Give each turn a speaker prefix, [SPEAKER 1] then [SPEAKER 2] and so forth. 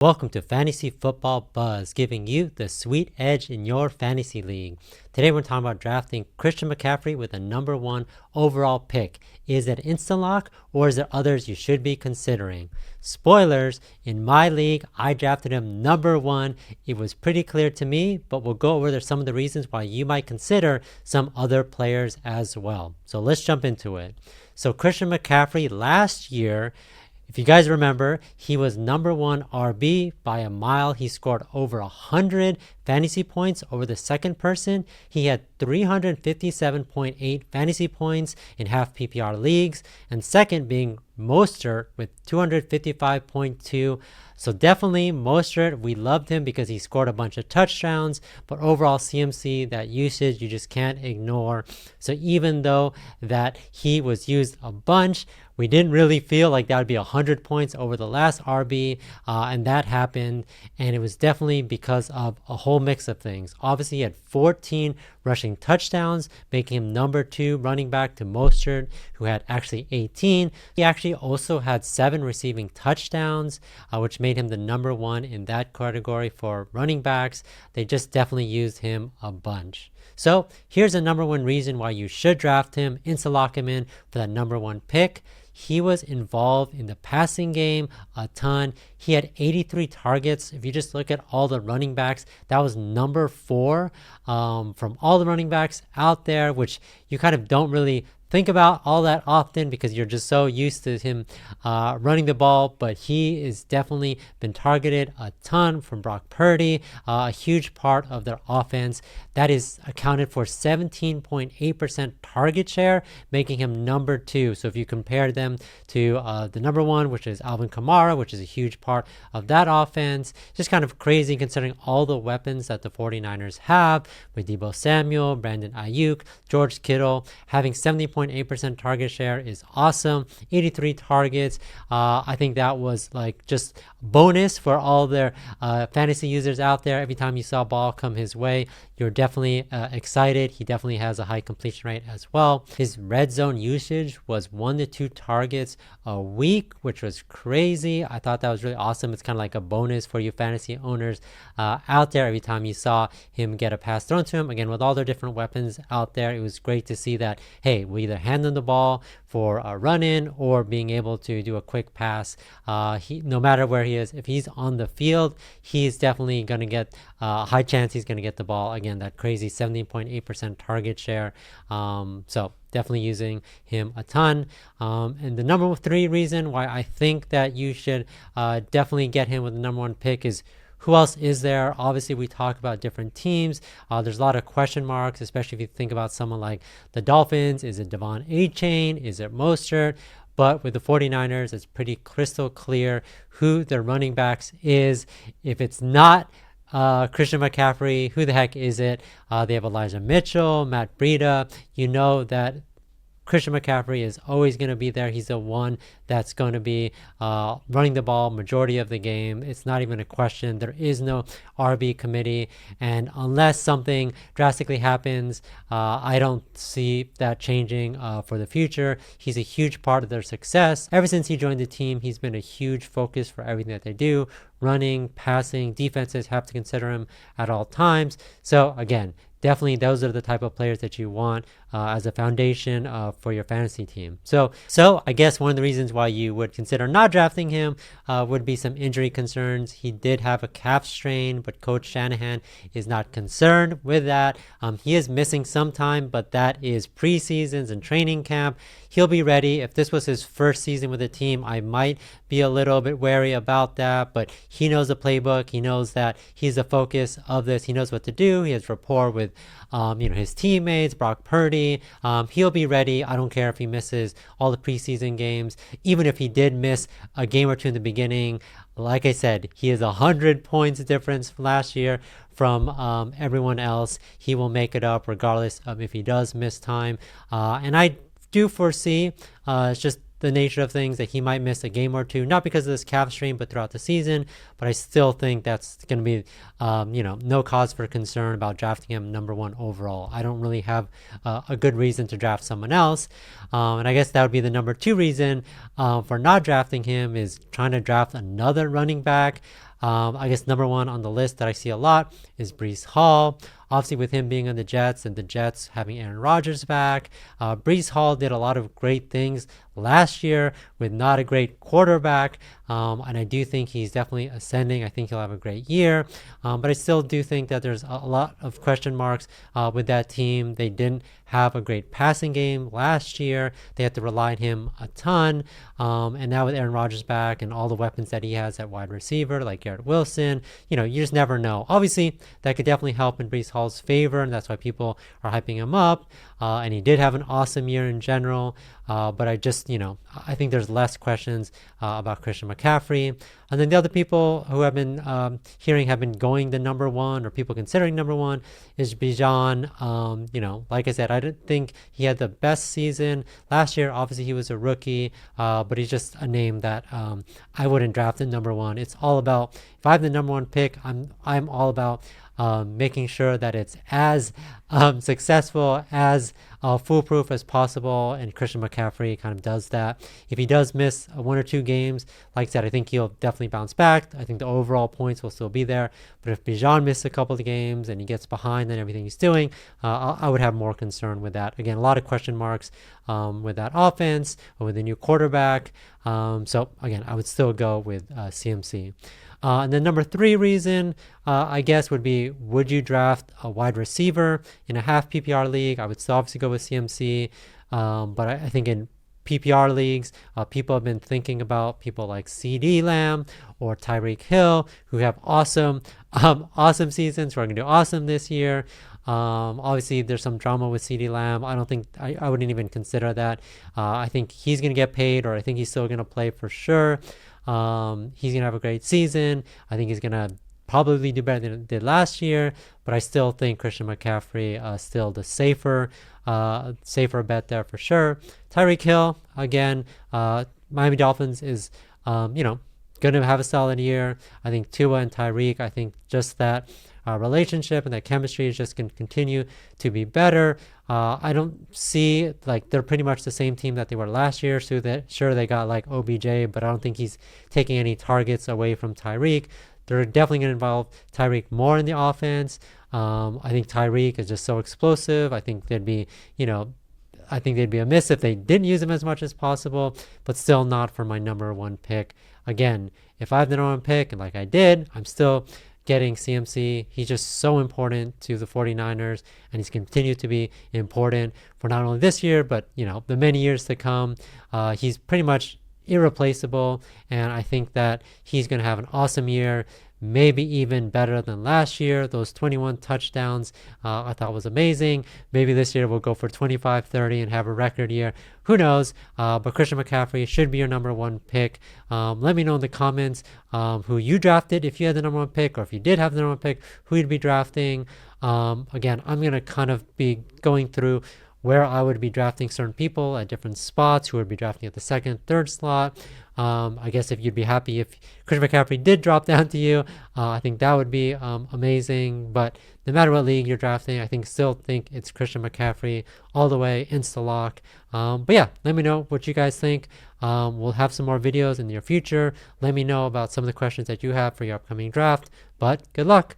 [SPEAKER 1] Welcome to Fantasy Football Buzz, giving you the sweet edge in your fantasy league. Today we're talking about drafting Christian McCaffrey with a number 1 overall pick. Is it instant lock or is there others you should be considering? Spoilers, in my league, I drafted him number 1. It was pretty clear to me, but we'll go over some of the reasons why you might consider some other players as well. So let's jump into it. So Christian McCaffrey last year, if you guys remember, he was number 1 RB by a mile. He scored over 100 fantasy points over the second person. He had 357.8 fantasy points in half PPR leagues, and second being Mostert with 255.2. So definitely Mostert, we loved him because he scored a bunch of touchdowns, but overall CMC, that usage you just can't ignore. So even though that he was used a bunch, we didn't really feel like that would be 100 points over the last RB, and that happened, and it was definitely because of a whole mix of things. Obviously, he had 14 rushing touchdowns, making him number 2 running back to Mostert, who had actually 18. He actually also had 7 receiving touchdowns, which made him the number 1 in that category for running backs. They just definitely used him a bunch. So here's the number 1 reason why you should draft him, insta-lock him in for that number 1 pick. He was involved in the passing game a ton. He had 83 targets. If you just look at all the running backs, that was number 4 from all the running backs out there, which you kind of don't really think about all that often because you're just so used to him running the ball, but he is definitely been targeted a ton from Brock Purdy, a huge part of their offense. That is accounted for 17.8% target share, making him number 2. So if you compare them to the number 1, which is Alvin Kamara, which is a huge part of that offense, just kind of crazy considering all the weapons that the 49ers have with Deebo Samuel, Brandon Ayuk, George Kittle. Having 70.8% target share is awesome. 83 targets. I think that was like just bonus for all their fantasy users out there. Every time you saw a ball come his way, you're definitely excited. He definitely has a high completion rate as well. His red zone usage was 1 to 2 targets a week, which was crazy. I thought that was really awesome. It's kind of like a bonus for you fantasy owners out there. Every time you saw him get a pass thrown to him, again, with all their different weapons out there, it was great to see that, hey, we either hand them the ball for a run-in or being able to do a quick pass. No matter where he is, if he's on the field, he's definitely going to get a high chance he's going to get the ball. Again, that crazy 17.8% target share. So definitely using him a ton. And the number 3 reason why I think that you should definitely get him with the number 1 pick is, who else is there? Obviously, we talk about different teams. There's a lot of question marks, especially if you think about someone like the Dolphins. Is it Devon A-Chain? Is it Mostert? But with the 49ers, it's pretty crystal clear who their running backs is. If it's not Christian McCaffrey, who the heck is it? They have Elijah Mitchell, Matt Breida. You know that Christian McCaffrey is always going to be there. He's the one that's going to be running the ball majority of the game. It's not even a question. There is no RB committee. And unless something drastically happens, I don't see that changing for the future. He's a huge part of their success. Ever since he joined the team, he's been a huge focus for everything that they do. Running, passing, defenses have to consider him at all times. So again, definitely those are the type of players that you want as a foundation for your fantasy team. So I guess one of the reasons why you would consider not drafting him would be some injury concerns. He did have a calf strain, but Coach Shanahan is not concerned with that. He is missing some time, but that is preseasons and training camp. He'll be ready. If this was his first season with the team, I might be a little bit wary about that, but he knows the playbook. He knows that he's the focus of this. He knows what to do. He has rapport with his teammates, Brock Purdy. He'll be ready. I don't care if he misses all the preseason games. Even if he did miss a game or two in the beginning, like I said, he is 100 points difference from last year from everyone else. He will make it up regardless of if he does miss time. And I do foresee it's just the nature of things that he might miss a game or two, not because of this calf strain, but throughout the season. But I still think that's going to be, no cause for concern about drafting him number 1 overall. I don't really have a good reason to draft someone else. And I guess that would be the number 2 reason for not drafting him is trying to draft another running back. I guess number one on the list that I see a lot is Breece Hall. Obviously, with him being on the Jets and the Jets having Aaron Rodgers back, Breece Hall did a lot of great things last year with not a great quarterback. And I do think he's definitely ascending. I think he'll have a great year. But I still do think that there's a lot of question marks with that team. They didn't have a great passing game last year. They had to rely on him a ton. And now with Aaron Rodgers back and all the weapons that he has at wide receiver, like Garrett Wilson, you just never know. Obviously, that could definitely help in Breece Hall's favor, and that's why people are hyping him up. And he did have an awesome year in general. But I just, I think there's less questions about Christian McCaffrey. And then the other people who have been have been going the number one, or people considering number one, is Bijan. Like I said, I didn't think he had the best season last year. Obviously, he was a rookie, but he's just a name that I wouldn't draft at number one. It's all about, if I have the number one pick, I'm all about making sure that it's as successful, as foolproof as possible, and Christian McCaffrey kind of does that. If he does miss one or two games, like I said, I think he'll definitely bounce back. I think the overall points will still be there. But if Bijan misses a couple of games and he gets behind in everything he's doing, I would have more concern with that. Again, a lot of question marks with that offense, or with the new quarterback. So again, I would still go with CMC. And then number three reason, I guess, would be, would you draft a wide receiver in a half PPR league? I would still obviously go with CMC. But I think in PPR leagues, people have been thinking about people like CeeDee Lamb or Tyreek Hill, who have awesome seasons, who are going to do awesome this year. Obviously, there's some drama with CeeDee Lamb. I don't think I wouldn't even consider that. I think he's going to get paid, or I think he's still going to play for sure. He's going to have a great season. I think he's going to probably do better than he did last year, but I still think Christian McCaffrey still the safer bet there for sure. Tyreek Hill, again, Miami Dolphins is, going to have a solid year. I think Tua and Tyreek, I think just that relationship and that chemistry is just going to continue to be better. I don't see, they're pretty much the same team that they were last year. So sure, they got OBJ, but I don't think he's taking any targets away from Tyreek. They're definitely going to involve Tyreek more in the offense. I think Tyreek is just so explosive. I think they'd be amiss if they didn't use him as much as possible, but still not for my number one pick. Again, if I have the number one pick, and like I did, I'm still getting CMC. He's just so important to the 49ers, and he's continued to be important for not only this year, but the many years to come. He's pretty much irreplaceable, and I think that he's going to have an awesome year, maybe even better than last year. Those 21 touchdowns I thought was amazing. Maybe this year we'll go for 25, 30 and have a record year. Who knows? But Christian McCaffrey should be your number one pick. Let me know in the comments who you drafted, if you had the number one pick, or if you did have the number one pick, who you'd be drafting. Again, I'm going to kind of be going through where I would be drafting certain people at different spots, who would be drafting at the second, third slot. I guess if you'd be happy if Christian McCaffrey did drop down to you, I think that would be amazing. But no matter what league you're drafting, I still think it's Christian McCaffrey all the way, insta-lock. But yeah, let me know what you guys think. We'll have some more videos in the near future. Let me know about some of the questions that you have for your upcoming draft. But good luck.